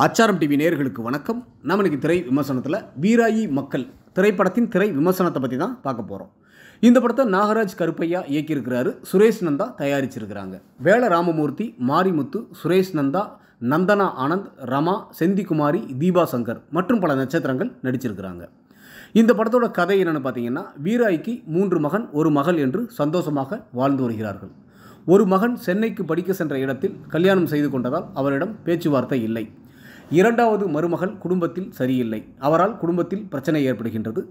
ஆச்சாரம் டிவி நேயர்களுக்கு வணக்கம். நம்ம இன்னைக்கு திரை விமர்சனத்தில் வீராயி மக்கள் திரைப்படத்தின் திரை விமர்சனத்தை பற்றி தான் பார்க்க போகிறோம். இந்த படத்தை நாகராஜ் கருப்பையா இயக்கியிருக்கிறாரு, சுரேஷ் நந்தா தயாரிச்சிருக்கிறாங்க. வேல ராமமூர்த்தி, மாரிமுத்து, சுரேஷ் நந்தா, நந்தனா ஆனந்த், ரமா, செந்திகுமாரி, தீபா சங்கர் மற்றும் பல நட்சத்திரங்கள் நடிச்சிருக்கிறாங்க. இந்த படத்தோட கதை என்னென்னு பார்த்தீங்கன்னா, வீராய்க்கு 3 மகன் 1 மகள் என்று சந்தோஷமாக வாழ்ந்து வருகிறார்கள். ஒரு மகன் சென்னைக்கு படிக்க சென்ற இடத்தில் கல்யாணம் செய்து கொண்டதால் அவரிடம் பேச்சுவார்த்தை இல்லை. 2வது மருமகள் குடும்பத்தில் சரியில்லை. அவரால் குடும்பத்தில் பிரச்சனை ஏற்படுகின்றது.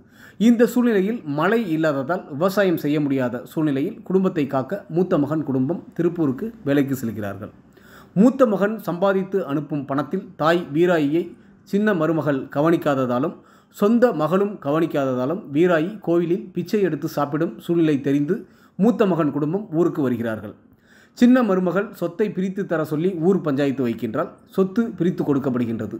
இந்த சூழ்நிலையில் மழை இல்லாததால் விவசாயம் செய்ய முடியாத சூழ்நிலையில் குடும்பத்தை காக்க மூத்த மகன் குடும்பம் திருப்பூருக்கு வேலைக்கு செல்கிறார்கள். மூத்த மகன் சம்பாதித்து அனுப்பும் பணத்தில் தாய் வீராயியை சின்ன மருமகள் கவனிக்காததாலும் சொந்த மகளும் கவனிக்காததாலும் வீராயி கோவிலில் பிச்சை எடுத்து சாப்பிடும் சூழ்நிலை தெரிந்து மூத்த மகன் குடும்பம் ஊருக்கு வருகிறார்கள். சின்ன மருமகள் சொத்தை பிரித்து தர சொல்லி ஊர் பஞ்சாயத்து வைக்கின்றால் சொத்து பிரித்து கொடுக்கப்படுகின்றது.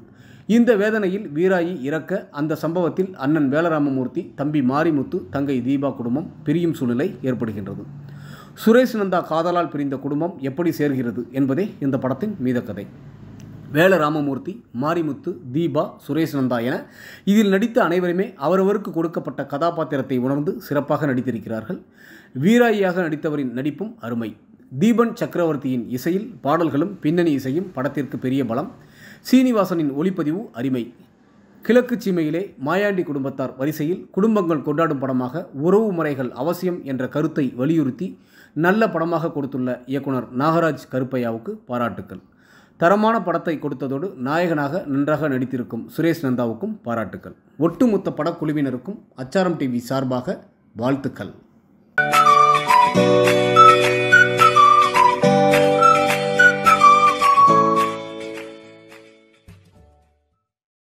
இந்த வேதனையில் வீராயி இறக்க அந்த சம்பவத்தில் அண்ணன் வேலராமமூர்த்தி, தம்பி மாரிமுத்து, தங்கை தீபா குடும்பம் பிரியும் சூழ்நிலை ஏற்படுகின்றது. சுரேஷ் நந்தா காதலால் பிரிந்த குடும்பம் எப்படி சேர்கிறது என்பதே இந்த படத்தின் மீத கதை. வேலராமமூர்த்தி, மாரிமுத்து, தீபா, சுரேஷ் நந்தா என இதில் நடித்த அனைவருமே அவரவருக்கு கொடுக்கப்பட்ட கதாபாத்திரத்தை உணர்ந்து சிறப்பாக நடித்திருக்கிறார்கள். வீராயியாக நடித்தவரின் நடிப்பும் அருமை. தீபன் சக்கரவர்த்தியின் இசையில் பாடல்களும் பின்னணி இசையும் படத்திற்கு பெரிய பலம். சீனிவாசனின் ஒளிப்பதிவு அருமை. கிழக்கு சீமையிலே மாயாண்டி குடும்பத்தார் வரிசையில் குடும்பங்கள் கொண்டாடும் படமாக உறவு முறைகள் அவசியம் என்ற கருத்தை வலியுறுத்தி நல்ல படமாக கொடுத்துள்ள இயக்குனர் நாகராஜ் கருப்பையாவுக்கு பாராட்டுக்கள். தரமான படத்தை கொடுத்ததோடு நாயகனாக நன்றாக நடித்திருக்கும் சுரேஷ் நந்தாவுக்கும் பாராட்டுக்கள். ஒட்டுமொத்த படக்குழுவினருக்கும் ஆச்சாரம் டிவி சார்பாக வாழ்த்துக்கள்.